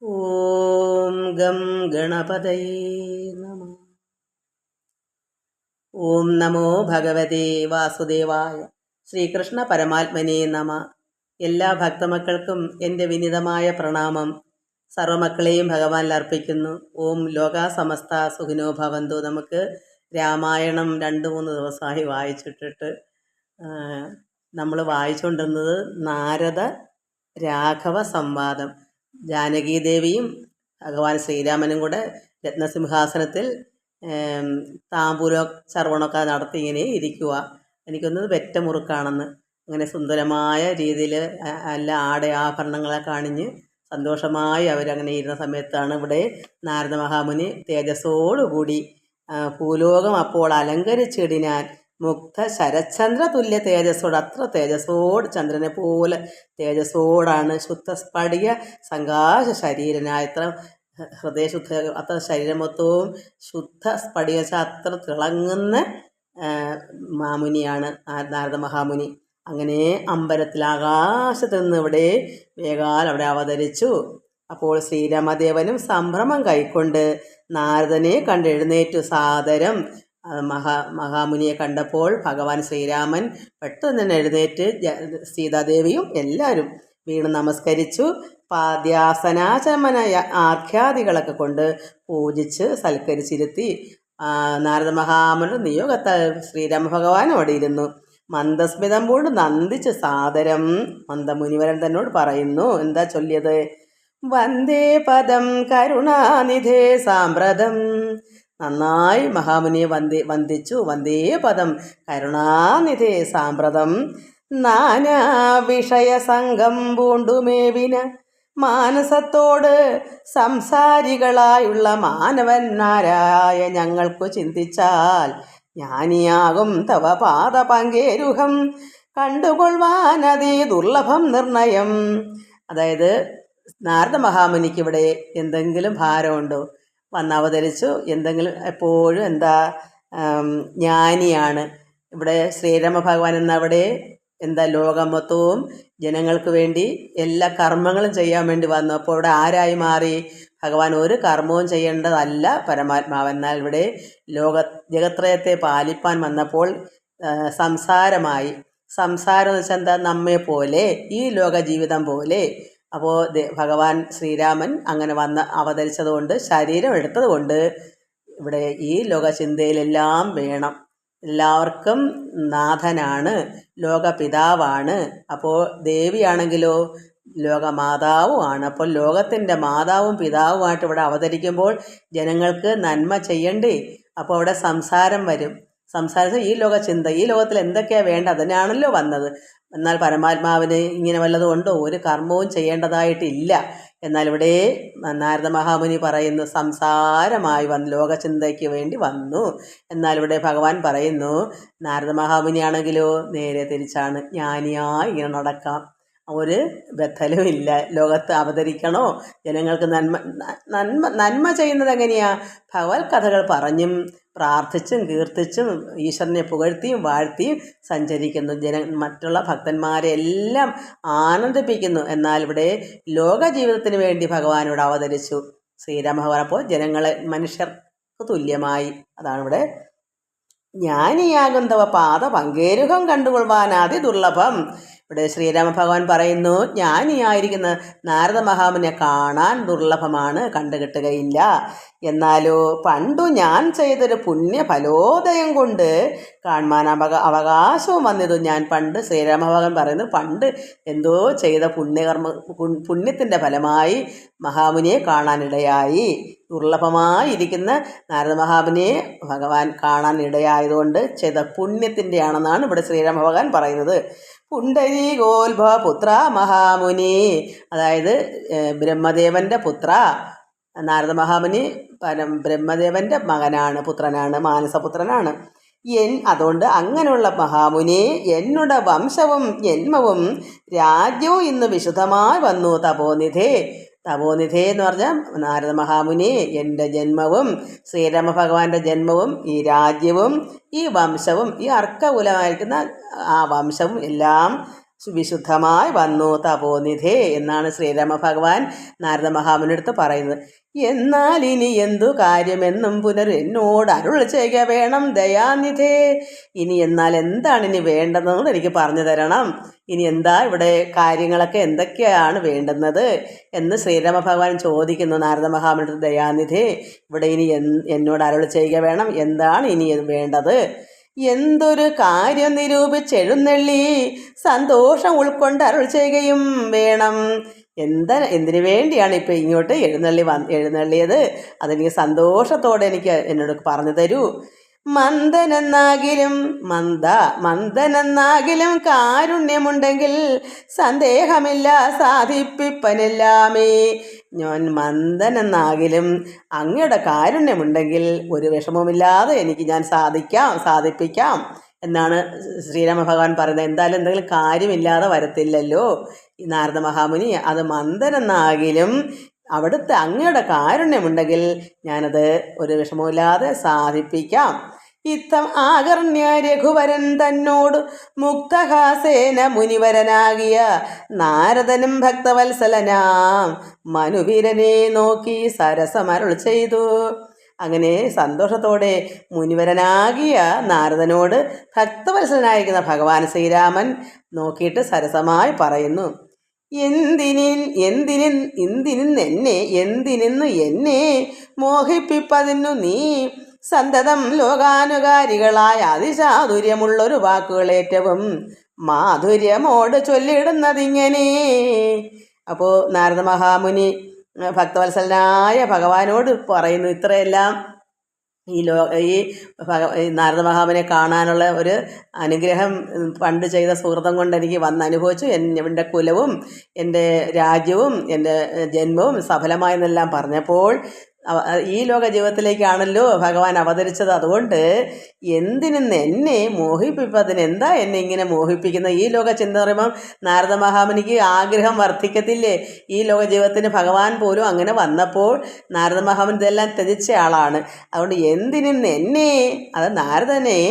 ഓം gum ഗണപതയേ നമ. ഓം നമോ ഭഗവതേ വാസുദേവായ. ശ്രീകൃഷ്ണ പരമാത്മനേ നമ. എല്ലാ ഭക്തമക്കൾക്കും എൻ്റെ വിനിതമായ പ്രണാമം. സർവമക്കളെയും ഭഗവാനിൽ അർപ്പിക്കുന്നു. ഓം ലോകാ സമസ്ത സുഖിനോ ഭവന്തു. നമുക്ക് രാമായണം 2-3 ദിവസമായി വായിച്ചിട്ടിട്ട് നമ്മൾ വായിച്ചുകൊണ്ടിരുന്നത് നാരദ രാഘവ സംവാദം. ജാനകീദേവിയും ഭഗവാൻ ശ്രീരാമനും കൂടെ രത്നസിംഹാസനത്തിൽ താമ്പൂലോ ചർവണമൊക്കെ നടത്തി ഇങ്ങനെ ഇരിക്കുക. എനിക്കൊന്നത് വെറ്റമുറുക്കാണെന്ന്. അങ്ങനെ സുന്ദരമായ രീതിയിൽ എല്ലാ ആഭരണങ്ങളൊക്കെ അണിഞ്ഞ് സന്തോഷമായി അവരങ്ങനെ ഇരുന്ന സമയത്താണ് ഇവിടെ നാരദ മഹാമുനി തേജസ്സോടുകൂടി ഭൂലോകം അപ്പോൾ അലങ്കരിച്ചിടിനാൻ മുക്ത ശരചന്ദ്ര തുല്യ തേജസ്സോട്, അത്ര തേജസ്സോട്, ചന്ദ്രനെ പോലെ തേജസ്സോടാണ്. ശുദ്ധ സ്ഫടിക സങ്കാശ ശരീരനായ, എത്ര ഹൃദയശുദ്ധ, അത്ര ശരീരം മൊത്തവും ശുദ്ധ സ്ഫടിക അത്ര തിളങ്ങുന്ന മാമുനിയാണ് നാരദ മഹാമുനി. അങ്ങനെ അമ്പലത്തിൽ ആകാശത്ത് നിന്ന് ഇവിടെ വേഗാൽ അവിടെ അവതരിച്ചു. അപ്പോൾ ശ്രീരാമദേവനും സംഭ്രമം കൈക്കൊണ്ട് നാരദനെ കണ്ടെഴുന്നേറ്റു സാദരം. മഹാമുനിയെ കണ്ടപ്പോൾ ഭഗവാൻ ശ്രീരാമൻ പെട്ടെന്ന് തന്നെ എഴുന്നേറ്റ് സീതാദേവിയും എല്ലാവരും വീണ് നമസ്കരിച്ചു. പാദ്യാസനാചമന ആഖ്യാദികളൊക്കെ കൊണ്ട് പൂജിച്ച് സൽക്കരിച്ചിരുത്തി. നാരദ മഹാമുനിയുടെ നിയോഗത്താൽ ശ്രീരാമ ഭഗവാൻ അവിടെ ഇരുന്നു. മന്ദസ്മിതം കൊണ്ട് നന്ദിച്ച് സാദരം മന്ദമുനിവരൻ തന്നോട് പറയുന്നു. എന്താ ചൊല്ലിയത്? വന്ദേ പദം കരുണാനിധേ സാമ്പ്രതം. നന്നായി മഹാമുനിയെ വന്ദിച്ചു. വന്ദേ പദം കരുണാനിധേ സാമ്പ്രതം. നാനാ വിഷയസംഘം പൂണ്ടുമേവിന മാനസത്തോട് സംസാരികളായുള്ള മാനവന്മാരായ ഞങ്ങൾക്കു ചിന്തിച്ചാൽ ജ്ഞാനിയാകും തവ പാദപങ്കേരുഹം കണ്ടുകൊള്ളുവാനതീ ദുർലഭം നിർണയം. അതായത് നാരദ മഹാമുനിക്ക് ഇവിടെ എന്തെങ്കിലും ഭാരമുണ്ടോ? വന്നവതരിച്ചു. എന്തെങ്കിലും എപ്പോഴും എന്താ ജ്ഞാനിയാണ്. ഇവിടെ ശ്രീരാമ ഭഗവാൻ എന്നവിടെ എന്താ ലോകം മൊത്തവും ജനങ്ങൾക്ക് വേണ്ടി എല്ലാ കർമ്മങ്ങളും ചെയ്യാൻ വേണ്ടി വന്നു. അപ്പോൾ ഇവിടെ ആരായി മാറി? ഭഗവാൻ ഒരു കർമ്മവും ചെയ്യേണ്ടതല്ല പരമാത്മാവ്. എന്നാൽ ഇവിടെ ജഗത്രയത്തെ പാലിപ്പാൻ വന്നപ്പോൾ സംസാരമായി. സംസാരം എന്ന് വെച്ചാൽ എന്താ? നമ്മെ പോലെ, ഈ ലോക ജീവിതം പോലെ. അപ്പോൾ ഭഗവാൻ ശ്രീരാമൻ അങ്ങനെ അവതരിച്ചതുകൊണ്ട്, ശരീരം എടുത്തതുകൊണ്ട് ഇവിടെ ഈ ലോകചിന്തയിലെല്ലാം വേണം. എല്ലാവർക്കും നാഥനാണ്, ലോകപിതാവാണ്. അപ്പോൾ ദേവിയാണെങ്കിലോ ലോകമാതാവുമാണ്. അപ്പോൾ ലോകത്തിൻ്റെ മാതാവും പിതാവുമായിട്ട് ഇവിടെ അവതരിക്കുമ്പോൾ ജനങ്ങൾക്ക് നന്മ ചെയ്യണ്ടേ? അപ്പോൾ അവിടെ സംസാരം വരും. സംസാരിച്ച് ഈ ലോകചിന്ത, ഈ ലോകത്തിൽ എന്തൊക്കെയാണ് വേണ്ട അതിനാണല്ലോ വന്നത്. എന്നാൽ പരമാത്മാവിന് ഇങ്ങനെ വല്ലതും ഉണ്ടോ? ഒരു കർമ്മവും ചെയ്യേണ്ടതായിട്ടില്ല. എന്നാൽ ഇവിടെ നാരദ മഹാമുനി പറയുന്നു സംസാരമായി ലോകചിന്തയ്ക്ക് വേണ്ടി വന്നു. എന്നാൽ ഇവിടെ ഭഗവാൻ പറയുന്നു നാരദ മഹാമുനിയാണെങ്കിലോ നേരെ തിരിച്ചാണ്. ജ്ഞാനിയായി ഇങ്ങനെ നടക്കാം, ഒരു ബദ്ധലുമില്ല. ലോകത്ത് അവതരിക്കണോ, ജനങ്ങൾക്ക് നന്മ ചെയ്യുന്നത് എങ്ങനെയാ? ഭഗവത് കഥകൾ പറഞ്ഞും പ്രാർത്ഥിച്ചും കീർത്തിച്ചും ഈശ്വരനെ പുകഴ്ത്തിയും വാഴ്ത്തിയും സഞ്ചരിക്കുന്നു. മറ്റുള്ള ഭക്തന്മാരെ എല്ലാം ആനന്ദിപ്പിക്കുന്നു. എന്നാൽ ഇവിടെ ലോക ജീവിതത്തിന് വേണ്ടി ഭഗവാനോട് അവതരിച്ചു ശ്രീരാമ ഭഗവാൻ. അപ്പോൾ ജനങ്ങളെ മനുഷ്യർക്ക് തുല്യമായി. അതാണ് ഇവിടെ ജ്ഞാനിയാകുന്നവ പാദ പങ്കേരുഹം കണ്ടുകൊള്ളുവാൻ അതിദുർലഭം. ഇവിടെ ശ്രീരാമ ഭഗവാൻ പറയുന്നു ജ്ഞാനിയായിരിക്കുന്ന നാരദ മഹാമുനിയെ കാണാൻ ദുർലഭമാണ്, കണ്ടുകിട്ടുകയില്ല. എന്നാലോ പണ്ടു ഞാൻ ചെയ്തൊരു പുണ്യ ഫലോദയം കൊണ്ട് കാണുവാൻ അവകാശവും വന്നിതു. ഞാൻ പണ്ട്, ശ്രീരാമ ഭഗവാൻ പറയുന്നു, പണ്ട് എന്തോ ചെയ്ത പുണ്യത്തിൻ്റെ ഫലമായി മഹാമുനിയെ കാണാനിടയായി. ദുർലഭമായിരിക്കുന്ന നാരദ മഹാമുനിയെ ഭഗവാൻ കാണാൻ ഇടയായതുകൊണ്ട് ചെയ്ത പുണ്യത്തിൻ്റെ ആണെന്നാണ് ഇവിടെ ശ്രീരാമ ഭഗവാൻ പറയുന്നത്. പുണ്ടരീകോത്ഭവ പുത്ര മഹാമുനി, അതായത് ബ്രഹ്മദേവൻ്റെ പുത്ര. നാരദ മഹാമുനി ബ്രഹ്മദേവൻ്റെ മകനാണ്, പുത്രനാണ്, മാനസപുത്രനാണ്. അതുകൊണ്ട് അങ്ങനെയുള്ള മഹാമുനി എന്നുടെ വംശവും ജന്മവും രാജ്യവും ഇന്ന് വിശുദ്ധമായി വന്നു. തപോനിധേ എന്ന് പറഞ്ഞാൽ നാരദ മഹാമുനി, എൻ്റെ ജന്മവും ശ്രീരാമ ഭഗവാന്റെ ജന്മവും ഈ രാജ്യവും ഈ വംശവും ഈ അർക്കകുലമായിരിക്കുന്ന ആ വംശവും എല്ലാം വിശുദ്ധമായി വന്നു തപോനിധേ എന്നാണ് ശ്രീരാമ ഭഗവാൻ നാരദ മഹാമുനിയുടെ പറയുന്നത്. എന്നാൽ ഇനി എന്തു കാര്യമെന്നും എന്നോട് അരുൾ ചെയ്യുക വേണം ദയാനിധേ. ഇനി എന്നാൽ എന്താണ് ഇനി വേണ്ടതെന്ന് എനിക്ക് പറഞ്ഞു തരണം. ഇനി എന്താ ഇവിടെ കാര്യങ്ങളൊക്കെ എന്തൊക്കെയാണ് വേണ്ടുന്നത് എന്ന് ശ്രീരാമ ഭഗവാൻ ചോദിക്കുന്നു നാരദ മഹാമുനിയുടെ. ദയാനിധേ, ഇവിടെ ഇനി എന്നോട് അരുൾ ചെയ്യുക വേണം. എന്താണ് ഇനി വേണ്ടത്? എന്തൊരു കാര്യം നിരൂപിച്ചെഴുന്നള്ളി സന്തോഷം ഉൾക്കൊണ്ട് അരുൾ ചെയ്യുകയും വേണം. എന്തിനു വേണ്ടിയാണ് ഇപ്പം ഇങ്ങോട്ട് എഴുന്നള്ളിയത്? അതെനിക്ക് സന്തോഷത്തോടെ എന്നോട് പറഞ്ഞു തരൂ. മന്ദനെന്നാകിലും കാരുണ്യമുണ്ടെങ്കിൽ സന്ദേഹമില്ല സാധിപ്പിപ്പനെല്ലാമേ. ഞാൻ മന്ദനെന്നാകിലും അങ്ങയുടെ കാരുണ്യമുണ്ടെങ്കിൽ ഒരു വിഷമവുമില്ലാതെ ഞാൻ സാധിപ്പിക്കാം എന്നാണ് ശ്രീരാമ ഭഗവാൻ പറയുന്നത്. എന്തായാലും എന്തെങ്കിലും കാര്യമില്ലാതെ വരത്തില്ലല്ലോ ഈ നാരദ മഹാമുനി. അത് മന്ദനെന്നാകിലും അവിടുത്തെ അങ്ങയുടെ കാരുണ്യമുണ്ടെങ്കിൽ ഞാനത് ഒരു വിഷമമില്ലാതെ സാധിപ്പിക്കാം. ഇത്തം ആകർണ്യ രഘുവരൻ തന്നോട് മുക്തഹാസേന മുനിവരനാകിയ നാരദനും ഭക്തവത്സലനാം മനുവീരനെ നോക്കി സരസമരുൾ ചെയ്തു. അങ്ങനെ സന്തോഷത്തോടെ മുനിവരനാകിയ നാരദനോട് ഭക്തവത്സലനായിരിക്കുന്ന ഭഗവാൻ ശ്രീരാമൻ നോക്കിയിട്ട് സരസമായി പറയുന്നു. എന്തിനിന്ന് എന്നെ മോഹിപ്പിപ്പതിനു നീ സന്തതം ലോകാനുകാരികളായ അതിചാതുര്യമുള്ളൊരു വാക്കുകളേറ്റവും മാധുര്യമോട് ചൊല്ലിടുന്നതിങ്ങനെ. അപ്പോൾ നാരദ മഹാമുനി ഭക്തവത്സലനായ ഭഗവാനോട് പറയുന്നു, ഇത്രയെല്ലാം ഈ നാരദ മഹാമുനിയെ കാണാനുള്ള ഒരു അനുഗ്രഹം പണ്ട് ചെയ്ത സുഹൃതം കൊണ്ട് എനിക്ക് അനുഭവിച്ചു. എൻ്റെ കുലവും എൻ്റെ രാജ്യവും എൻ്റെ ജന്മവും സഫലമായെന്നെല്ലാം പറഞ്ഞപ്പോൾ ഈ ലോക ജീവിതത്തിലേക്കാണല്ലോ ഭഗവാൻ അവതരിച്ചത്. അതുകൊണ്ട് എന്നെ മോഹിപ്പിപ്പതിന് എന്താ എന്നെ ഇങ്ങനെ മോഹിപ്പിക്കുന്നത്? ഈ ലോക ചിന്ത പറയുമ്പം നാരദ മഹാമുനിക്ക് ആഗ്രഹം വർദ്ധിക്കത്തില്ലേ? ഈ ലോക ജീവിതത്തിന് ഭഗവാൻ പോലും അങ്ങനെ വന്നപ്പോൾ നാരദ മഹാമുനി ഇതെല്ലാം ത്യജിച്ച ആളാണ്. അതുകൊണ്ട് എന്നെ, അത് നാരദനെ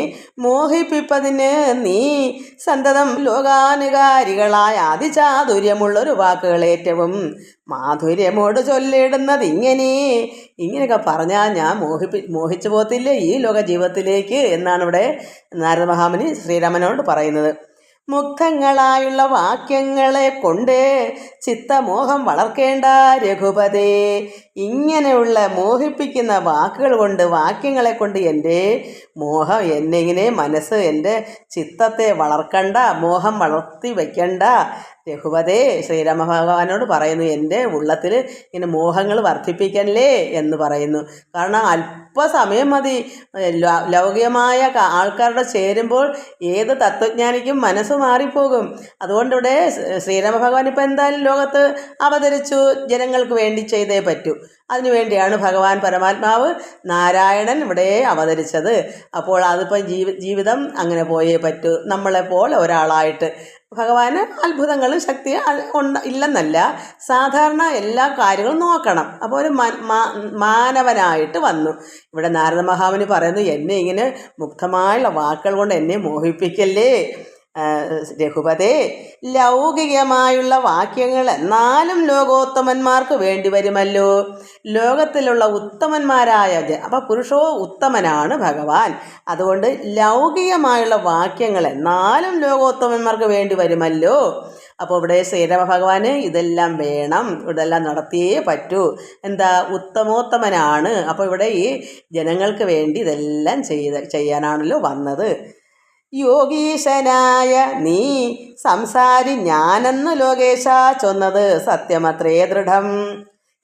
മോഹിപ്പിപ്പതിന് നീ സന്തതം ലോകാനുകാരികളായ അതിചാതുര്യമുള്ളൊരു വാക്കുകൾ ഏറ്റവും മാധുര്യമോട് ചൊല്ലിടുന്നത് ഇങ്ങനെയൊക്കെ പറഞ്ഞാൽ ഞാൻ മോഹിച്ചു പോകത്തില്ലേ ഈ ലോക ജീവിതത്തിലേക്ക് എന്നാണ് ഇവിടെ നാരദ മഹാമുനി ശ്രീരാമനോട് പറയുന്നത്. മുക്തങ്ങളായുള്ള വാക്യങ്ങളെ കൊണ്ട് ചിത്തമോഹം വളർക്കേണ്ട രഘുപതേ. ഇങ്ങനെയുള്ള മോഹിപ്പിക്കുന്ന വാക്യങ്ങളെ കൊണ്ട് എൻ്റെ മോഹം എന്നെ എൻ്റെ ചിത്തത്തെ വളർക്കണ്ട, മോഹം വളർത്തി വയ്ക്കണ്ട രഘുപതേ. ശ്രീരാമ ഭഗവാനോട് പറയുന്നു, എൻ്റെ ഉള്ളത്തിൽ ഇങ്ങനെ മോഹങ്ങൾ വർദ്ധിപ്പിക്കല്ലേ എന്ന് പറയുന്നു. കാരണം അല്പസമയം മതി ലൗകികമായ ആൾക്കാരുടെ ചേരുമ്പോൾ ഏത് തത്വജ്ഞാനിക്കും മനസ്സ് മാറിപ്പോകും. അതുകൊണ്ട് ഇവിടെ ശ്രീരാമ ഭഗവാൻ ഇപ്പം എന്തായാലും ലോകത്ത് അവതരിച്ചു, ജനങ്ങൾക്ക് വേണ്ടി ചെയ്തേ പറ്റൂ. അതിനുവേണ്ടിയാണ് ഭഗവാൻ പരമാത്മാവ് നാരായണൻ ഇവിടെ അവതരിച്ചത്. അപ്പോൾ അതിപ്പം ജീവിതം അങ്ങനെ പോയേ പറ്റൂ. നമ്മളെപ്പോലെ ഒരാളായിട്ട് ഭഗവാന് അത്ഭുതങ്ങളും ശക്തി ഇല്ലെന്നല്ല, സാധാരണ എല്ലാ കാര്യങ്ങളും നോക്കണം. അപ്പോൾ ഒരു മാനവനായിട്ട് വന്നു. ഇവിടെ നാരദ മഹാമുനി പറയുന്നു, എന്നെ ഇങ്ങനെ മുക്തമായുള്ള വാക്കുകൾ കൊണ്ട് എന്നെ മോഹിപ്പിക്കല്ലേ രഘുപതേ. ലൗകികമായുള്ള വാക്യങ്ങൾ എന്നാലും ലോകോത്തമന്മാർക്ക് വേണ്ടി വരുമല്ലോ. ലോകത്തിലുള്ള ഉത്തമന്മാരായ അപ്പം പുരുഷോ ഉത്തമനാണ് ഭഗവാൻ. അതുകൊണ്ട് ലൗകികമായുള്ള വാക്യങ്ങൾ എന്നാലും ലോകോത്തമന്മാർക്ക് വേണ്ടി വരുമല്ലോ. അപ്പോൾ ഇവിടെ ശ്രീരാമ ഭഗവാന് ഇതെല്ലാം വേണം, ഇതെല്ലാം നടത്തിയേ പറ്റൂ. എന്താ, ഉത്തമോത്തമനാണ്. അപ്പോൾ ഇവിടെ ഈ ജനങ്ങൾക്ക് വേണ്ടി ഇതെല്ലാം ചെയ്യാനാണല്ലോ വന്നത്. യോഗീശനായ നീ സംസാരി ഞാനെന്ന് ലോകേശ ചൊന്നത് സത്യമത്രേ ദൃഢം.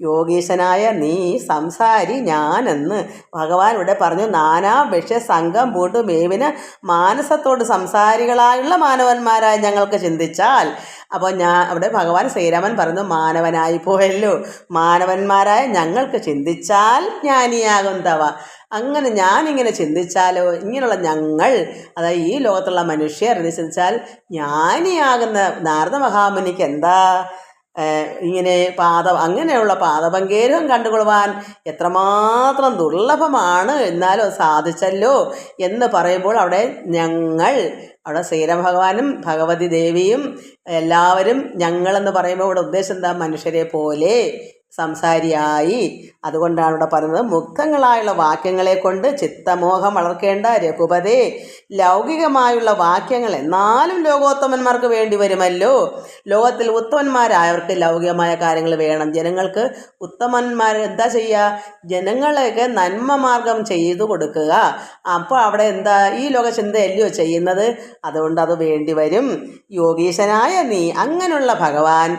യോഗീശനായ നീ സംസാരി ഞാനെന്ന് ഭഗവാൻ ഇവിടെ പറഞ്ഞു. നാനാ വിഷയ സംഘം പൂണ്ടു മേവിന് മാനസത്തോട് സംസാരികളായുള്ള മാനവന്മാരായി ഞങ്ങൾക്ക് ചിന്തിച്ചാൽ. അപ്പോൾ അവിടെ ഭഗവാൻ ശ്രീരാമൻ പറഞ്ഞു, മാനവനായി പോയല്ലോ, മാനവന്മാരായ ഞങ്ങൾക്ക് ചിന്തിച്ചാൽ ജ്ഞാനിയാകും തവ. അങ്ങനെ ഞാനിങ്ങനെ ചിന്തിച്ചാലോ, ഇങ്ങനെയുള്ള ഞങ്ങൾ, അതായത് ഈ ലോകത്തുള്ള മനുഷ്യർ എന്ന് ചിന്തിച്ചാൽ ജ്ഞാനിയാകുന്ന നാരദ മഹാമുനിക്ക് എന്താ ഇങ്ങനെ അങ്ങനെയുള്ള പാദപങ്കേരം കണ്ടുകൊള്ളുവാൻ എത്രമാത്രം ദുർലഭമാണ്, എന്നാലും സാധിച്ചല്ലോ എന്ന് പറയുമ്പോൾ അവിടെ ഞങ്ങൾ അവിടെ ശ്രീരാമഭഗവാനും ഭഗവതി ദേവിയും എല്ലാവരും ഞങ്ങളെന്ന് പറയുമ്പോൾ ഇവിടെ ഉദ്ദേശം എന്താ? മനുഷ്യരെ പോലെ സംസാരിയായി. അതുകൊണ്ടാണ് ഇവിടെ പറയുന്നത്, മുക്തങ്ങളായുള്ള വാക്യങ്ങളെ കൊണ്ട് ചിത്തമോഹം വളർക്കേണ്ട രഘുപതേ, ലൗകികമായുള്ള വാക്യങ്ങൾ എന്നാലും ലോകോത്തമന്മാർക്ക് വേണ്ടി വരുമല്ലോ. ലോകത്തിൽ ഉത്തമന്മാരായവർക്ക് ലൗകികമായ കാര്യങ്ങൾ വേണം. ജനങ്ങൾക്ക് ഉത്തമന്മാർ എന്താ ചെയ്യുക? ജനങ്ങളെയൊക്കെ നന്മ മാർഗം ചെയ്തു കൊടുക്കുക. അപ്പോൾ അവിടെ എന്താ? ഈ ലോക ചിന്തയല്ലയോ ചെയ്യുന്നത്? അതുകൊണ്ട് അത് വേണ്ടി വരും. യോഗീശനായ നീ, അങ്ങനെയുള്ള ഭഗവാൻ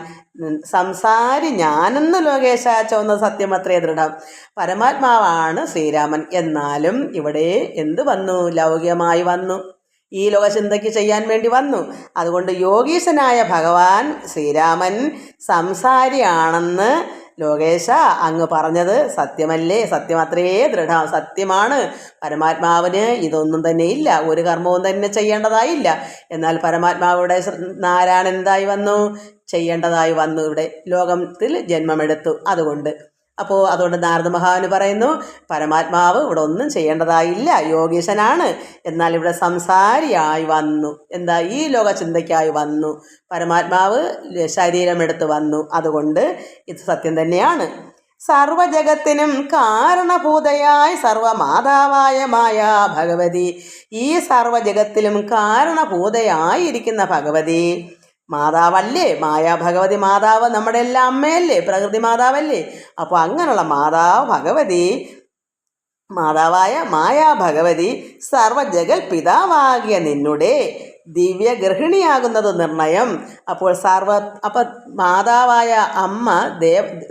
സംസാരി ഞാനെന്ന് ലോകേശ ചോന്ന സത്യമത്രേ ദൃഢം. പരമാത്മാവാണ് ശ്രീരാമൻ. എന്നാലും ഇവിടെ എന്ത് വന്നു? ലൗകികമായി വന്നു. ഈ ലോകചിന്തയ്ക്ക് ചെയ്യാൻ വേണ്ടി വന്നു. അതുകൊണ്ട് യോഗീശനായ ഭഗവാൻ ശ്രീരാമൻ സംസാരിയാണെന്ന് ലോകേശ അങ്ങ് പറഞ്ഞത് സത്യമല്ലേ? സത്യമത്രേ ദൃഢം. സത്യമാണ്. പരമാത്മാവിന് ഇതൊന്നും തന്നെ ഇല്ല, ഒരു കർമ്മവും തന്നെ ചെയ്യേണ്ടതായില്ല. എന്നാൽ പരമാത്മാവിടെ നാരായണൻ എന്തായി വന്നു? ചെയ്യേണ്ടതായി വന്നു. ഇവിടെ ലോകത്തിൽ ജന്മമെടുത്തു. അതുകൊണ്ട് നാരദ മഹാവിന് പറയുന്നു, പരമാത്മാവ് ഇവിടെ ഒന്നും ചെയ്യേണ്ടതായില്ല, യോഗീശനാണ്. എന്നാൽ ഇവിടെ സംസാരിയായി വന്നു. എന്താ? ഈ ലോക ചിന്തയ്ക്കായി വന്നു. പരമാത്മാവ് ശരീരമെടുത്ത് വന്നു. അതുകൊണ്ട് ഇത് സത്യം തന്നെയാണ്. സർവജഗത്തിനും കാരണഭൂതയായി സർവമാതാവായ മായാ ഭഗവതി, ഈ സർവജഗത്തിലും കാരണഭൂതയായിരിക്കുന്ന ഭഗവതി മാതാവല്ലേ? മായാ ഭഗവതി മാതാവ് നമ്മുടെ എല്ലാം അമ്മയല്ലേ? പ്രകൃതി മാതാവല്ലേ? അപ്പോൾ അങ്ങനെയുള്ള മാതാവ് ഭഗവതി, മാതാവായ മായാ ഭഗവതി സർവജഗൽ പിതാവാകിയ നിന്നുടെ ദിവ്യ ഗൃഹിണിയാകുന്നത് നിർണയം. അപ്പോൾ മാതാവായ അമ്മ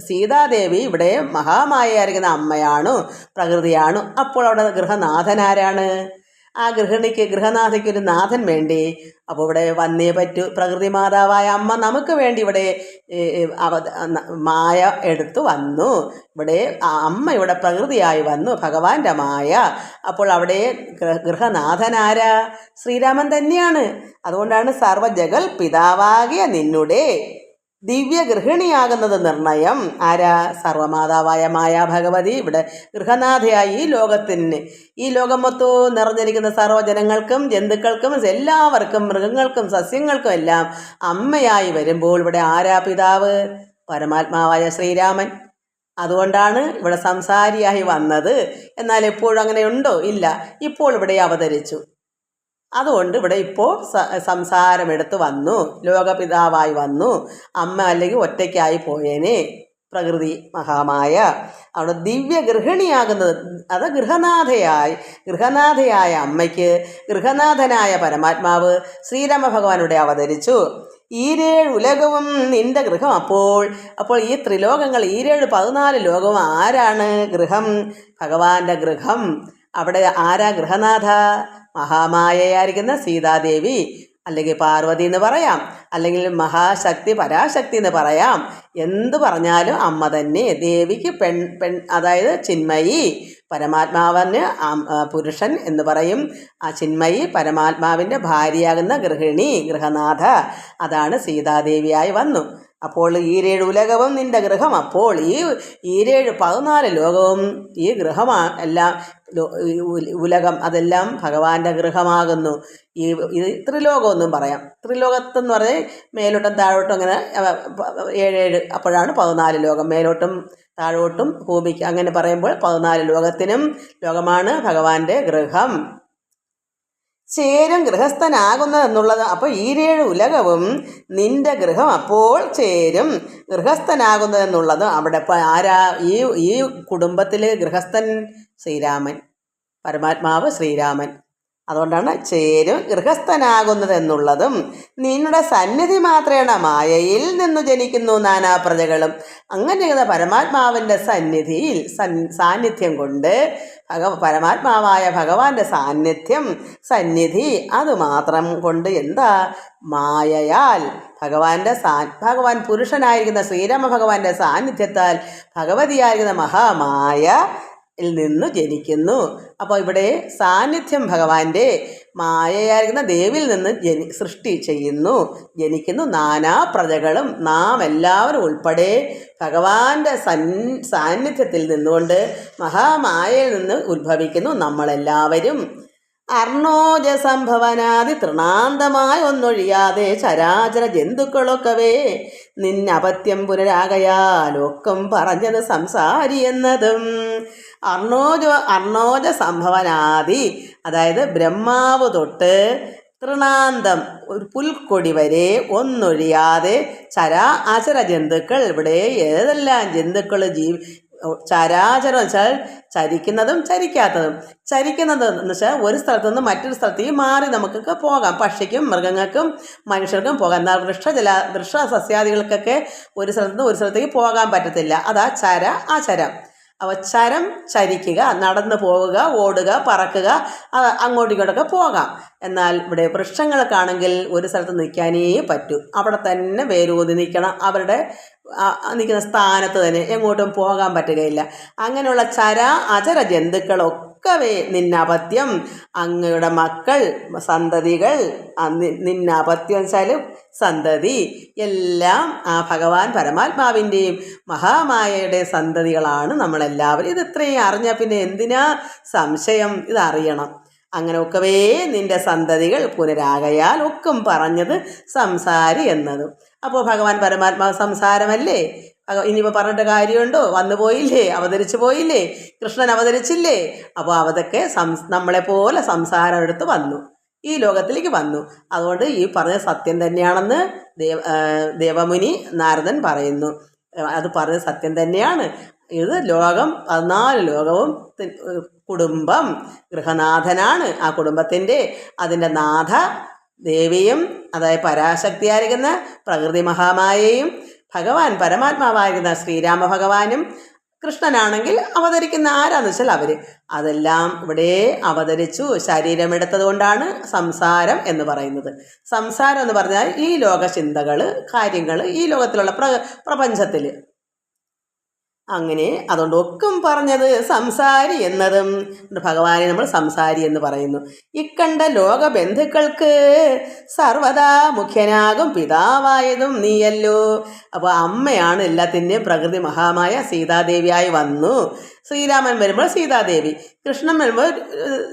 സീതാദേവി ഇവിടെ മഹാമായയായിരിക്കുന്ന അമ്മയാണ്, പ്രകൃതിയാണ്. അപ്പോൾ അവിടെ ഗൃഹനാഥനാരാണ്? ആ ഗൃഹനാഥയ്ക്ക് ഒരു നാഥൻ വേണ്ടി. അപ്പോൾ ഇവിടെ വന്നേ പറ്റൂ. പ്രകൃതി മാതാവായ അമ്മ നമുക്ക് വേണ്ടി ഇവിടെ മായ എടുത്തു വന്നു. ഇവിടെ അമ്മ ഇവിടെ പ്രകൃതിയായി വന്നു, ഭഗവാന്റെ മായ. അപ്പോൾ അവിടെ ഗൃഹനാഥനാരാ? ശ്രീരാമൻ തന്നെയാണ്. അതുകൊണ്ടാണ് സർവജഗൽ പിതാവാകിയ നിന്നുടെ ദിവ്യ ഗൃഹിണിയാകുന്നത് നിർണയം. ആരാ? സർവമാതാവായ മായാ ഭഗവതി ഇവിടെ ഗൃഹനാഥയായി ഈ ലോകം മൊത്തവും നിറഞ്ഞിരിക്കുന്ന സർവ്വജനങ്ങൾക്കും ജന്തുക്കൾക്കും എല്ലാവർക്കും മൃഗങ്ങൾക്കും സസ്യങ്ങൾക്കും എല്ലാം അമ്മയായി വരുമ്പോൾ ഇവിടെ ആരാ പിതാവ്? പരമാത്മാവായ ശ്രീരാമൻ. അതുകൊണ്ടാണ് ഇവിടെ സംസാരിയായി വന്നത്. എന്നാൽ എപ്പോഴും അങ്ങനെയുണ്ടോ? ഇല്ല. ഇപ്പോൾ ഇവിടെ അവതരിച്ചു. അതുകൊണ്ട് ഇവിടെ ഇപ്പോൾ സംസാരമെടുത്ത് വന്നു, ലോകപിതാവായി വന്നു. അമ്മ അല്ലെങ്കിൽ ഒറ്റയ്ക്കായി പോയേനെ പ്രകൃതി മഹാമായ. അവിടെ ദിവ്യ ഗൃഹിണിയാകുന്നത് അത് ഗൃഹനാഥയായ അമ്മയ്ക്ക് ഗൃഹനാഥനായ പരമാത്മാവ് ശ്രീരാമ ഭഗവാനുടെ അവതരിച്ചു. ഈരേഴ് ഉലകവും നിന്റെ ഗൃഹം. അപ്പോൾ ഈ ത്രിലോകങ്ങൾ, 14 ലോകവും ആരാണ് ഗൃഹം? ഭഗവാന്റെ ഗൃഹം. അവിടെ ആരാ ഗൃഹനാഥ? മഹാമായയായിരിക്കുന്ന സീതാദേവി, അല്ലെങ്കിൽ പാർവതി എന്ന് പറയാം, അല്ലെങ്കിൽ മഹാശക്തി പരാശക്തി എന്ന് പറയാം. എന്ത് പറഞ്ഞാലും അമ്മ തന്നെ. ദേവിക്ക് അതായത് ചിന്മയി, പരമാത്മാവിന് പുരുഷൻ എന്ന് പറയും. ആ ചിന്മയി പരമാത്മാവിൻ്റെ ഭാര്യയാകുന്ന ഗൃഹിണി, ഗൃഹനാഥ. അതാണ് സീതാദേവിയായി വന്നു. അപ്പോൾ 7 ഉലകവും നിന്റെ ഗൃഹം. അപ്പോൾ ഈ 14 ലോകവും ഈ എല്ലാം ഉലകം അതെല്ലാം ഭഗവാന്റെ ഗൃഹമാകുന്നു. ഈ ത്രിലോകമെന്നും പറയാം. ത്രിലോകത്തെന്ന് പറഞ്ഞാൽ മേലോട്ടും താഴോട്ടും അങ്ങനെ 7 അപ്പോഴാണ് 14 ലോകം. മേലോട്ടും താഴോട്ടും ഭൂമിക്ക് അങ്ങനെ പറയുമ്പോൾ 14 ലോകമാണ് ഭഗവാന്റെ ഗൃഹം. ചേരും ഗൃഹസ്ഥനാകുന്നതെന്നുള്ളത്. അപ്പോൾ 7 ഉലകവും നിന്റെ ഗൃഹം. അപ്പോൾ ചേരും ഗൃഹസ്ഥനാകുന്നതെന്നുള്ളത് അവിടെ ആരാ? ഈ കുടുംബത്തിൽ ഗൃഹസ്ഥൻ ശ്രീരാമൻ, പരമാത്മാവ് ശ്രീരാമൻ. അതുകൊണ്ടാണ് ചേരും ഗൃഹസ്ഥനാകുന്നതെന്നുള്ളതും. നിന്നുടെ സന്നിധി മാത്രേണ മായയിൽ നിന്നു ജനിക്കുന്നു നാനാപ്രജകളും. അങ്ങനെയുള്ള പരമാത്മാവിൻ്റെ സാന്നിധ്യം കൊണ്ട് പരമാത്മാവായ ഭഗവാന്റെ സന്നിധി അതുമാത്രം കൊണ്ട് എന്താ? മായയാൽ ഭഗവാൻ പുരുഷനായിരിക്കുന്ന ശ്രീരാമ ഭഗവാന്റെ സാന്നിധ്യത്താൽ ഭഗവതിയായിരിക്കുന്ന മഹാമായ നിന്നു ജനിക്കുന്നു. അപ്പോൾ ഇവിടെ സാന്നിധ്യം ഭഗവാന്റെ മായയായിരിക്കുന്ന ദേവിൽ നിന്ന് സൃഷ്ടി ജനിക്കുന്നു നാനാ പ്രജകളും. നാം എല്ലാവരും ഉൾപ്പെടെ ഭഗവാന്റെ സാന്നിധ്യത്തിൽ നിന്നുകൊണ്ട് മഹാമായയിൽ നിന്ന് ഉത്ഭവിക്കുന്നു നമ്മളെല്ലാവരും. അർണോജ സംഭവനാദി തൃണാന്തമായ ഒന്നൊഴിയാതെ ചരാചര ജന്തുക്കളൊക്കവേ നിന്നപത്യം പുനരാകയാലൊക്കം പറഞ്ഞത് സംസാരി എന്നതും. അർണോജ സംഭവനാദി, അതായത് ബ്രഹ്മാവ് തൊട്ട് തൃണാന്തം ഒരു പുൽക്കൊടി വരെ ഒന്നൊഴിയാതെ അചര ജന്തുക്കൾ, ഇവിടെ ഏതെല്ലാം ജന്തുക്കൾ ചരാചരം വെച്ചാൽ ചരിക്കുന്നതും ചരിക്കാത്തതും. ചരിക്കുന്നത് എന്ന് വെച്ചാൽ ഒരു സ്ഥലത്തു നിന്ന് മറ്റൊരു സ്ഥലത്തേക്ക് മാറി നമുക്കൊക്കെ പോകാം. പക്ഷിക്കും മൃഗങ്ങൾക്കും മനുഷ്യർക്കും പോകാം. എന്നാൽ വൃക്ഷസസ്യാദികൾക്കൊക്കെ ഒരു സ്ഥലത്ത് നിന്ന് ഒരു സ്ഥലത്തേക്ക് പോകാൻ പറ്റത്തില്ല. അതാ അചരം. അപ്പോൾ ചരം ചരിക്കുക, നടന്നു പോവുക, ഓടുക, പറക്കുക, അങ്ങോട്ടും ഇങ്ങോട്ടൊക്കെ പോകാം. എന്നാൽ ഇവിടെ വൃക്ഷങ്ങൾക്കാണെങ്കിൽ ഒരു സ്ഥലത്ത് നിൽക്കാനേ പറ്റൂ. അവിടെ തന്നെ വേരൂന്നി നിൽക്കണം. അവരുടെ നിൽക്കുന്ന സ്ഥാനത്ത് തന്നെ എങ്ങോട്ടും പോകാൻ പറ്റുകയില്ല. അങ്ങനെയുള്ള അചര ജന്തുക്കളൊക്കവേ നിന്നപത്യം, അങ്ങയുടെ മക്കൾ, സന്തതികൾ, നിന്നപത്യം വെച്ചാൽ സന്തതി, എല്ലാം ആ ഭഗവാൻ പരമാത്മാവിൻ്റെയും മഹാമായയുടെ സന്തതികളാണ് നമ്മളെല്ലാവരും. ഇത് ഇത്രയും അറിഞ്ഞാൽ പിന്നെ എന്തിനാ സംശയം? ഇതറിയണം. അങ്ങനെ ഒക്കവേ നിന്റെ സന്തതികൾ പുനരാകയാൽ ഒക്കും പറഞ്ഞത് സംസാരി എന്നതും. അപ്പോൾ ഭഗവാൻ പരമാത്മാവ് സംസാരമല്ലേ? ഇനിയിപ്പോൾ പറഞ്ഞിട്ട് കാര്യമുണ്ടോ? വന്നു പോയില്ലേ? അവതരിച്ചു പോയില്ലേ? കൃഷ്ണൻ അവതരിച്ചില്ലേ? അപ്പോൾ അതൊക്കെ നമ്മളെപ്പോലെ സംസാരം എടുത്ത് വന്നു, ഈ ലോകത്തിലേക്ക് വന്നു. അതുകൊണ്ട് ഈ പറഞ്ഞ സത്യം തന്നെയാണെന്ന് ദേവമുനി നാരദൻ പറയുന്നു. അത് പറഞ്ഞ സത്യം തന്നെയാണ്. ഇത് ലോകം 14 ലോകവും കുടുംബം, ഗൃഹനാഥനാണ്. ആ കുടുംബത്തിൻ്റെ അതിൻ്റെ നാഥ ദേവിയും, അതായത് പരാശക്തിയായിരിക്കുന്ന പ്രകൃതി മഹാമായയും, ഭഗവാൻ പരമാത്മാവായിരിക്കുന്ന ശ്രീരാമ ഭഗവാനും, കൃഷ്ണനാണെങ്കിൽ അവതരിക്കുന്ന ആരാന്ന് വെച്ചാൽ അവർ അതെല്ലാം ഇവിടെ അവതരിച്ചു. ശരീരമെടുത്തത് കൊണ്ടാണ് സംസാരം എന്ന് പറയുന്നത്. സംസാരം എന്ന് പറഞ്ഞാൽ ഈ ലോക ചിന്തകൾ, കാര്യങ്ങൾ, ഈ ലോകത്തിലുള്ള പ്രപഞ്ചത്തിൽ. അങ്ങനെ അതുകൊണ്ട് ഒക്കും പറഞ്ഞത് സംസാരി എന്നതും. ഭഗവാനെ നമ്മൾ സംസാരി എന്ന് പറയുന്നു. ഇക്കണ്ട ലോകബന്ധുക്കൾക്ക് സർവദാ മുഖ്യനാകും പിതാവായതും നീയല്ലോ. അപ്പോൾ അമ്മയാണ് എല്ലാത്തിൻ്റെയും പ്രകൃതി മഹാമായ സീതാദേവിയായി വന്നു. ശ്രീരാമൻ വരുമ്പോൾ സീതാദേവി, കൃഷ്ണൻ വരുമ്പോൾ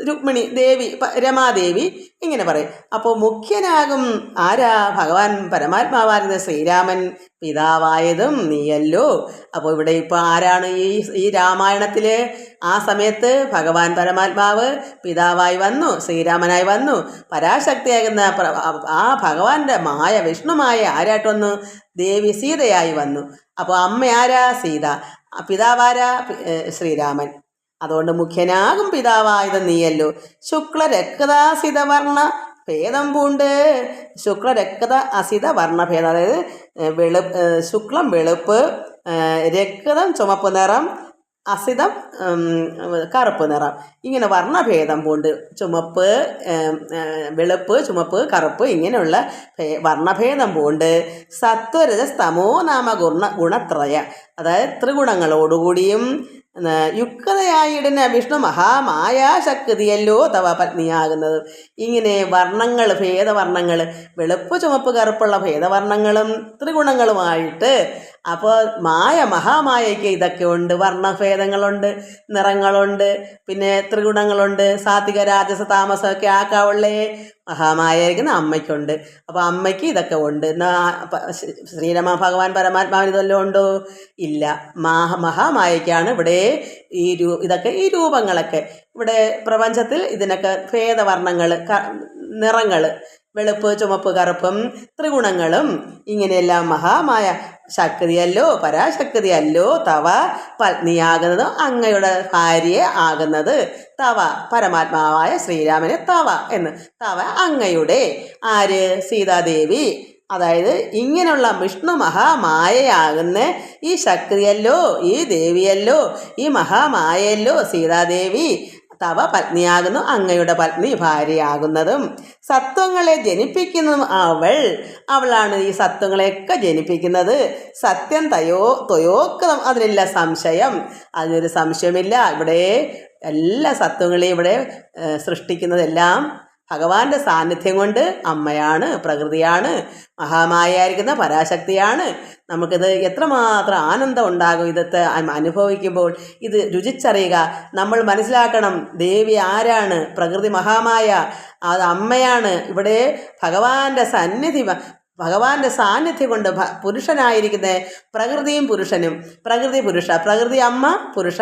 രുക്മിണി ദേവി, രമാദേവി, ഇങ്ങനെ പറയും. അപ്പോൾ മുഖ്യനാകും ആരാ? ഭഗവാൻ പരമാത്മാവായിരുന്ന ശ്രീരാമൻ പിതാവായതും നീയല്ലോ. അപ്പോൾ ഇവിടെ ഇപ്പോൾ ആരാണ് ഈ രാമായണത്തിൽ? ആ സമയത്ത് ഭഗവാൻ പരമാത്മാവ് പിതാവായി വന്നു, ശ്രീരാമനായി വന്നു. പരാശക്തിയാകുന്ന ആ ഭഗവാന്റെ മായ വിഷ്ണുമായ ആരായിട്ട് വന്നു? ദേവി സീതയായി വന്നു. അപ്പോൾ അമ്മ ആരാ? സീത. പിതാവാരാ? ശ്രീരാമൻ. അതുകൊണ്ട് മുഖ്യനാകും പിതാവായത് നീയല്ലോ. ശുക്ലരക്തദാസിത വർണ്ണ ഭേദം പൂണ്ട്, ശുക്ലരക്ത അസിത വർണ്ണഭേദം, അതായത് ശുക്ലം വെളുപ്പ്, രക്തം ചുമപ്പ് നിറം, അസിതം കറുപ്പ് നിറം, ഇങ്ങനെ വർണ്ണഭേദം പൂണ്ട്. ചുമപ്പ്, വെളുപ്പ്, ചുമപ്പ്, കറുപ്പ്, ഇങ്ങനെയുള്ള വർണ്ണഭേദം പൂണ്ട്. സത്വരജസ്തമോ നാമ ഗുണത്രയ, അതായത് ത്രിഗുണങ്ങളോടുകൂടിയും യുക്തയായിടുന്ന വിഷ്ണു മഹാമായാശക്തിയല്ലോ തവ പത്നിയാകുന്നത്. ഇങ്ങനെ വർണ്ണങ്ങൾ, ഭേദവർണ്ണങ്ങൾ, വെളുപ്പ് ചുമപ്പ് കറുപ്പുള്ള ഭേദവർണ്ണങ്ങളും ത്രിഗുണങ്ങളുമായിട്ട്. അപ്പോൾ മഹാമായയ്ക്ക് ഇതൊക്കെ ഉണ്ട്. വർണ്ണഭേദങ്ങളുണ്ട്, നിറങ്ങളുണ്ട്, പിന്നെ ത്രിഗുണങ്ങളുണ്ട്. സാത്വിക രാജസ താമസമൊക്കെ ആക്കാവുള്ളേ മഹാമായായിരിക്കുന്ന അമ്മയ്ക്കുണ്ട്. അപ്പോൾ അമ്മയ്ക്ക് ഇതൊക്കെ ഉണ്ട്. ശ്രീരാമ ഭഗവാൻ പരമാത്മാവിന് ഇതെല്ലാം ഉണ്ടോ? ഇല്ല. മഹാമായയ്ക്കാണ് ഇവിടെ ഇതൊക്കെ, ഈ രൂപങ്ങളൊക്കെ. ഇവിടെ പ്രപഞ്ചത്തിൽ ഇതിനൊക്കെ ഭേദവർണ്ണങ്ങൾ, നിറങ്ങൾ, വെളുപ്പ് ചുമപ്പ് കറുപ്പും ത്രിഗുണങ്ങളും, ഇങ്ങനെയെല്ലാം മഹാമായ ശക്തിയല്ലോ, പരാശക്തിയല്ലോ തവ പത്നിയാകുന്നത്, അങ്ങയുടെ ഭാര്യയെ ആകുന്നത്. തവ പരമാത്മാവായ ശ്രീരാമനെ തവ എന്ന്, തവ അങ്ങയുടെ, ആര്? സീതാദേവി. അതായത് ഇങ്ങനെയുള്ള വിഷ്ണു മഹാമായയാകുന്ന ഈ ശക്തിയല്ലോ, ഈ ദേവിയല്ലോ, ഈ മഹാമായയല്ലോ സീതാദേവി തവ പത്നിയാകുന്നു, അങ്ങയുടെ പത്നി ഭാര്യയാകുന്നതും. സത്വങ്ങളെ ജനിപ്പിക്കുന്നതും അവളാണ്. ഈ സത്വങ്ങളെയൊക്കെ ജനിപ്പിക്കുന്നത്. സത്യം ത്വയോക്തം, അതിനില്ല സംശയം, അതിനൊരു സംശയമില്ല. ഇവിടെ എല്ലാ സത്വങ്ങളെയും ഇവിടെ സൃഷ്ടിക്കുന്നതെല്ലാം ഭഗവാന്റെ സാന്നിധ്യം കൊണ്ട് അമ്മയാണ്, പ്രകൃതിയാണ്, മഹാമായായിരിക്കുന്ന പരാശക്തിയാണ്. നമുക്കിത് എത്രമാത്രം ആനന്ദം ഉണ്ടാകും ഇതൊക്കെ അനുഭവിക്കുമ്പോൾ. ഇത് രുചിച്ചറിയുക. നമ്മൾ മനസ്സിലാക്കണം, ദേവി ആരാണ്? പ്രകൃതി മഹാമായ, അത് അമ്മയാണ്. ഇവിടെ ഭഗവാന്റെ സാന്നിധ്യം കൊണ്ട് പുരുഷനായിരിക്കുന്ന പ്രകൃതിയും പുരുഷനും, പ്രകൃതി അമ്മ, പുരുഷ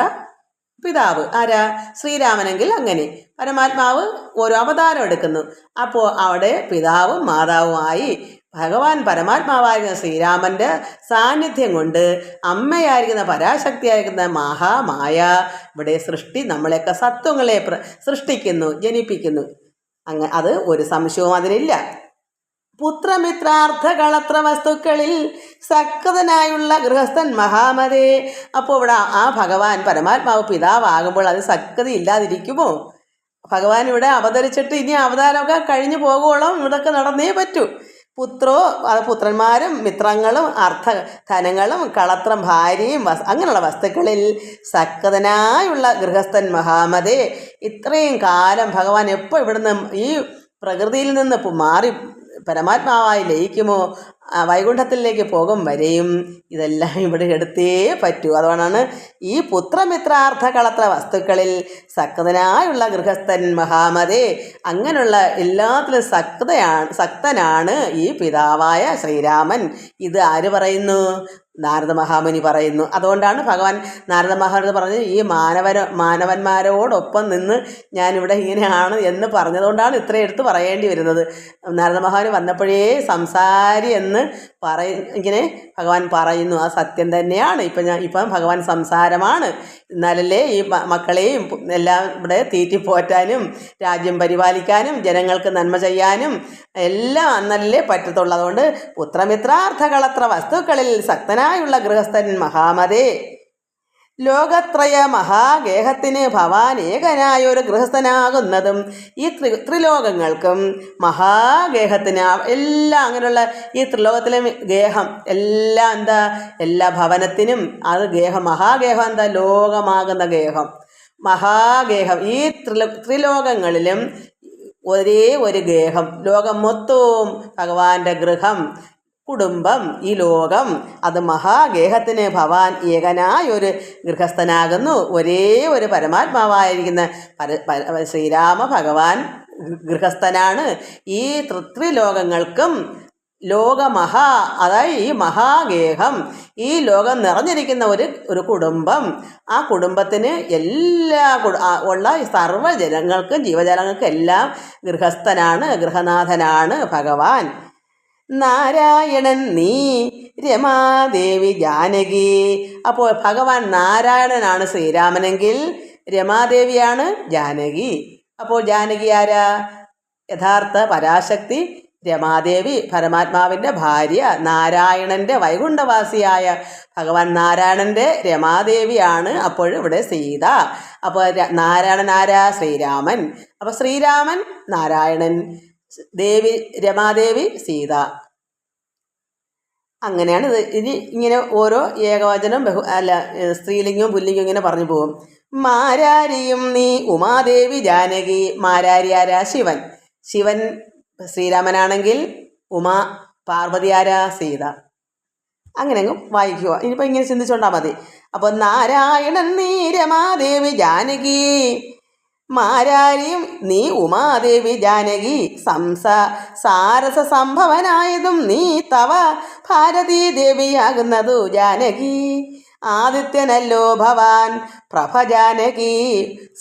പിതാവ്. ആരാ? ശ്രീരാമനെങ്കിൽ അങ്ങനെ പരമാത്മാവ് ഓരോ അവതാരം എടുക്കുന്നു. അപ്പോൾ അവിടെ പിതാവും മാതാവുമായി ഭഗവാൻ പരമാത്മാവായിരിക്കുന്ന ശ്രീരാമൻ്റെ സാന്നിധ്യം കൊണ്ട് അമ്മയായിരിക്കുന്ന പരാശക്തിയായിരിക്കുന്ന മഹാമായ ഇവിടെ നമ്മളെയൊക്കെ സത്വങ്ങളെ സൃഷ്ടിക്കുന്നു, ജനിപ്പിക്കുന്നു. അത് ഒരു സംശയവും അതിനില്ല. പുത്രമിത്രാർത്ഥ കളത്ര വസ്തുക്കളിൽ സക്തനായുള്ള ഗൃഹസ്ഥൻ മഹാമതേ. അപ്പോൾ ഇവിടെ ആ ഭഗവാൻ പരമാത്മാവ് പിതാവാകുമ്പോൾ അത് സക്തത ഇല്ലാതിരിക്കുമോ? ഭഗവാൻ ഇവിടെ അവതരിച്ചിട്ട് ഇനി അവതാരമൊക്കെ കഴിഞ്ഞു പോകുവോളം ഇതൊക്കെ നടന്നേ പറ്റൂ. പുത്രന്മാരും മിത്രങ്ങളും ധനങ്ങളും കളത്രം ഭാര്യയും അങ്ങനെയുള്ള വസ്തുക്കളിൽ സക്തനായുള്ള ഗൃഹസ്ഥൻ മഹാമതേ. ഇത്രയും കാലം ഭഗവാൻ എപ്പോൾ ഇവിടുന്ന് ഈ പ്രകൃതിയിൽ നിന്ന് മാറി പരമാത്മാവായി ലയിക്കുമോ, വൈകുണ്ഠത്തിലേക്ക് പോകും വരെയും ഇതെല്ലാം ഇവിടെ എടുത്തേ പറ്റൂ. അതുകൊണ്ടാണ് ഈ പുത്രമിത്രാർത്ഥ കളത്ര വസ്തുക്കളിൽ സക്തനായുള്ള ഗൃഹസ്ഥൻ മഹാമതേ. അങ്ങനെയുള്ള എല്ലാത്തിലും സക്തനാണ് ഈ പിതാവായ ശ്രീരാമൻ. ഇത് ആര് പറയുന്നു? നാരദ മഹാമുനി പറയുന്നു. അതുകൊണ്ടാണ് ഭഗവാൻ നാരദ മഹാമുനി പറഞ്ഞ് ഈ മാനവന്മാരോടൊപ്പം നിന്ന് ഞാനിവിടെ ഇങ്ങനെയാണ് എന്ന് പറഞ്ഞതുകൊണ്ടാണ് ഇത്രയും എടുത്ത് പറയേണ്ടി വരുന്നത്. നാരദ മഹാമുനി വന്നപ്പോഴേ സംസാരി എന്ന് ഇങ്ങനെ ഭഗവാൻ പറയുന്നു. ആ സത്യം തന്നെയാണ്. ഇപ്പം ഭഗവാൻ സംസാരമാണ്. എന്നാലല്ലേ ഈ മക്കളെയും എല്ലാം ഇവിടെ തീറ്റിപ്പോറ്റാനും രാജ്യം പരിപാലിക്കാനും ജനങ്ങൾക്ക് നന്മ ചെയ്യാനും എല്ലാം അന്നല്ലേ പറ്റത്തുള്ളൂ. അതുകൊണ്ട് പുത്രമിത്രാർത്ഥ കളത്ര വസ്തുക്കളിൽ സക്തനായുള്ള ഗൃഹസ്ഥൻ മഹാമതേ. ലോകത്രയ മഹാഗേഹത്തിന് ഭവാൻ ഏകനായൊരു ഗൃഹസ്ഥനാകുന്നതും ഈ ത്രിലോകങ്ങൾക്കും മഹാഗേഹത്തിന് എല്ലാം അങ്ങനെയുള്ള ഈ ത്രിലോകത്തിലെ ഗേഹം എല്ലാം എന്താ? എല്ലാ ഭവനത്തിനും അത് മഹാഗേഹം എന്താ? ലോകമാകുന്ന ഗേഹം, മഹാഗേഹം. ഈ ത്രിലോകങ്ങളിലും ഒരേ ഒരു ഗേഹം, ലോകം മൊത്തവും ഭഗവാന്റെ ഗൃഹം, കുടുംബം, ഈ ലോകം, അത് മഹാഗേഹത്തിന് ഭവാൻ ഏകനായൊരു ഗൃഹസ്ഥനാകുന്നു. ഒരേ ഒരു പരമാത്മാവായിരിക്കുന്ന ശ്രീരാമ ഭഗവാൻ ഗൃഹസ്ഥനാണ്. ഈ ത്രിലോകങ്ങൾക്കും അതായത് ഈ മഹാഗേഹം, ഈ ലോകം നിറഞ്ഞിരിക്കുന്ന ഒരു കുടുംബം, ആ കുടുംബത്തിന് ഉള്ള സർവ്വജനങ്ങൾക്കും ജീവജാലങ്ങൾക്കും എല്ലാം ഗൃഹസ്ഥനാണ്, ഗൃഹനാഥനാണ് ഭഗവാൻ. നാരായണൻ നീ രമാദേവി ജാനകി. അപ്പോൾ ഭഗവാൻ നാരായണനാണ് ശ്രീരാമനെങ്കിൽ രമാദേവിയാണ് ജാനകി. അപ്പോൾ ജാനകി ആരാ? യഥാർത്ഥ പരാശക്തി രമാദേവി, പരമാത്മാവിൻ്റെ ഭാര്യ, നാരായണൻ്റെ വൈകുണ്ഠവാസിയായ ഭഗവാൻ നാരായണൻ്റെ രമാദേവിയാണ് അപ്പോൾ ഇവിടെ സീത. അപ്പോൾ നാരായണൻ ആരാ? ശ്രീരാമൻ. അപ്പോൾ ശ്രീരാമൻ നാരായണൻ, ദേവി രമാദേവി സീത. അങ്ങനെയാണ് ഇത്. ഇനി ഇങ്ങനെ ഓരോ ഏകവചനം സ്ത്രീലിംഗവും പുല്ലിംഗവും ഇങ്ങനെ പറഞ്ഞു പോകും. മാരാരിയും നീ ഉമാദേവി ജാനകി. മാരാരി ആരാ? ശിവൻ. ശിവൻ ശ്രീരാമനാണെങ്കിൽ ഉമാ പാർവതി ആരാ? സീത. അങ്ങനെ അങ്ങ് വായിക്കുക. ഇനിയിപ്പോൾ ഇങ്ങനെ ചിന്തിച്ചുകൊണ്ടാൽ മതി. അപ്പോൾ നാരായണൻ നീ രമാദേവി ജാനകി, മാരാരിയും നീ ഉമാദേവി ജാനകി. സാരസ സംഭവനായതും നീ തവ ഭാരതീ ദേവിയാകുന്നതു ജാനകി. ആദിത്യനല്ലോ ഭവാൻ പ്രഭ ജാനകി.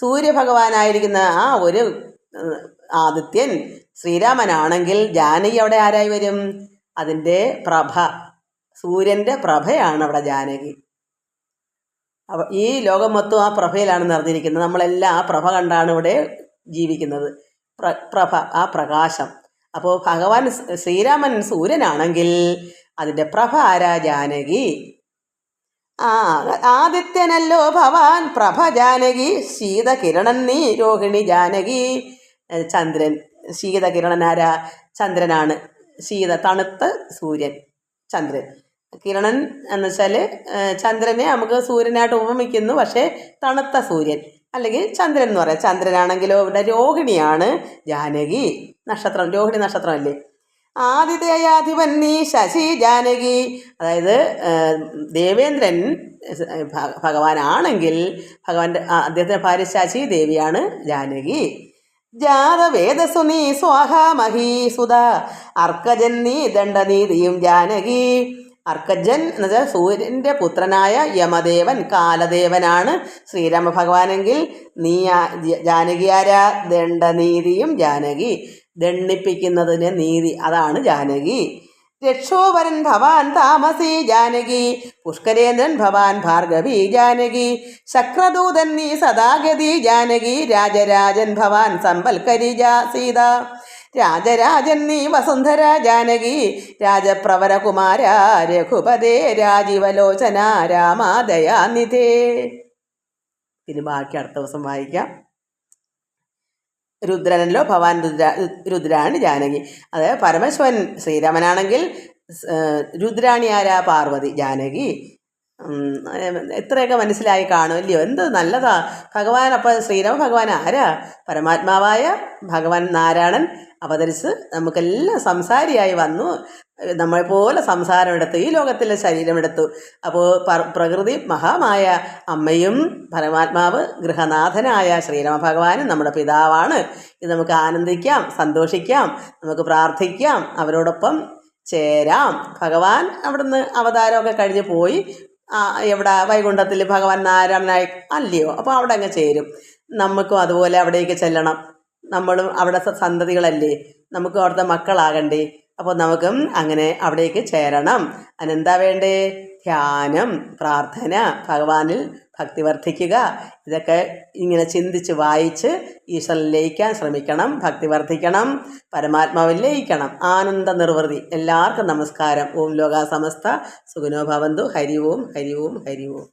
സൂര്യഭഗവാനായിരിക്കുന്ന ആ ഒരു ആദിത്യൻ ശ്രീരാമനാണെങ്കിൽ ജാനകി അവിടെ ആരായി വരും? അതിൻ്റെ പ്രഭ, സൂര്യൻ്റെ പ്രഭയാണ് അവിടെ ജാനകി. ഈ ലോകം മൊത്തം ആ പ്രഭയിലാണ് നിറഞ്ഞിരിക്കുന്നത്. നമ്മളെല്ലാം ആ പ്രഭ കണ്ടാണ് ഇവിടെ ജീവിക്കുന്നത്. പ്രഭ, ആ പ്രകാശം. അപ്പോൾ ഭഗവാൻ ശ്രീരാമൻ സൂര്യനാണെങ്കിൽ അതിൻ്റെ പ്രഭ ആരാ? ജാനകി. ആദിത്യനല്ലോ ഭവാൻ പ്രഭ ജാനകി. ശീതകിരണൻ നീ രോഹിണി ജാനകി. ചന്ദ്രൻ, ശീതകിരണൻ ആരാ? ചന്ദ്രനാണ്. തണുത്ത സൂര്യൻ ചന്ദ്രൻ. കിരണൻ എന്ന് വെച്ചാൽ ചന്ദ്രനെ നമുക്ക് സൂര്യനായിട്ട് ഉപമിക്കുന്നു, പക്ഷേ തണുത്ത സൂര്യൻ. അല്ലെങ്കിൽ ചന്ദ്രൻ എന്ന് പറയാം. ചന്ദ്രനാണെങ്കിലോ ഇവിടെ രോഹിണിയാണ് ജാനകി നക്ഷത്രം, രോഹിണി നക്ഷത്രമല്ലേ. ആതിഥേയാധിപൻ നീ ശശി ജാനകി, അതായത് ദേവേന്ദ്രൻ ഭഗവാനാണെങ്കിൽ ഭഗവാന്റെ അദ്ദേഹത്തിൻ്റെ ഭാര്യ ശശി ദേവിയാണ് ജാനകി. ജാതവേദസു നീ സ്വാഹാമഹീസുത അർക്കജൻ നീ ദണ്ഡനീതിയും ജാനകി. അർക്കജൻ എന്ന് വെച്ചാൽ സൂര്യൻ്റെ പുത്രനായ യമദേവൻ കാലദേവനാണ് ശ്രീരാമ ഭഗവാനെങ്കിൽ നീ ജാനകിയാരാ? ദണ്ഡനീതിയും ജാനകി, ദണ്ഡിപ്പിക്കുന്നതിന് നീതി, അതാണ് ജാനകി. രക്ഷോവരൻ ഭവാൻ താമസി ജാനകി, പുഷ്കരേന്ദ്രൻ ഭവാൻ ഭാർഗവി ജാനകി. ശക്രദൂതൻ നീ സദാഗതി ജാനകി, രാജരാജൻ ഭവാൻ സമ്പൽക്കരി സീത. രാജരാജൻ നീ വസുന്ധര ജാനകി, രാജപ്രവരകുമാര രഘുപതേ രാജീവലോചന രാമാദയാനിധേ. ഇനി ബാക്കി അടുത്ത ദിവസം വായിക്കാം. രുദ്രനല്ലോ ഭവാൻ രുദ്രാണി ജാനകി, അതായത് പരമശിവൻ ശ്രീരാമനാണെങ്കിൽ രുദ്രാണി ആരാ? പാർവതി ജാനകി. ഇത്രയൊക്കെ മനസ്സിലായി കാണുമല്ലയോ? എന്ത് നല്ലതാ ഭഗവാൻ. അപ്പോൾ ശ്രീരാമ ഭഗവാൻ ആരാ? പരമാത്മാവായ ഭഗവാൻ നാരായണൻ അവതരിച്ച് നമുക്കെല്ലാം സംസാരിയായി വന്നു, നമ്മളെപ്പോലെ സംസാരമെടുത്തു, ഈ ലോകത്തിലെ ശരീരമെടുത്തു. അപ്പോൾ പ്രകൃതി മഹാമായ അമ്മയും പരമാത്മാവ് ഗൃഹനാഥനായ ശ്രീരാമ ഭഗവാനും നമ്മുടെ പിതാവാണ്. ഇത് നമുക്ക് ആനന്ദിക്കാം, സന്തോഷിക്കാം, നമുക്ക് പ്രാർത്ഥിക്കാം, അവരോടൊപ്പം ചേരാം. ഭഗവാൻ അവിടുന്ന് അവതാരമൊക്കെ കഴിഞ്ഞ് പോയി എവിടെ വൈകുണ്ഠത്തിൽ ഭഗവാൻ നാരായണനായി അല്ലയോ, അപ്പോൾ അവിടെ അങ്ങ് ചേരും. നമുക്കും അതുപോലെ അവിടേക്ക് ചെല്ലണം. നമ്മളും അവിടെ സന്തതികളല്ലേ, നമുക്കും അവിടുത്തെ മക്കളാകണ്ടേ. അപ്പോൾ നമുക്കും അങ്ങനെ അവിടേക്ക് ചേരണം. അതിനെന്താ വേണ്ടേ? ധ്യാനം, പ്രാർത്ഥന, ഭഗവാനിൽ ഭക്തി വർദ്ധിക്കുക. ഇതൊക്കെ ഇങ്ങനെ ചിന്തിച്ച് വായിച്ച് ഈശ്വരൻ ലയിക്കാൻ ശ്രമിക്കണം, ഭക്തി വർദ്ധിക്കണം, പരമാത്മാവിൽ ലയിക്കണം. ആനന്ദ നിർവൃതി. എല്ലാവർക്കും നമസ്കാരം. ഓം ലോകാ സമസ്ത സുഖിനോ ഭവന്തു. ഹരി ഓം, ഹരി ഓം, ഹരി ഓം.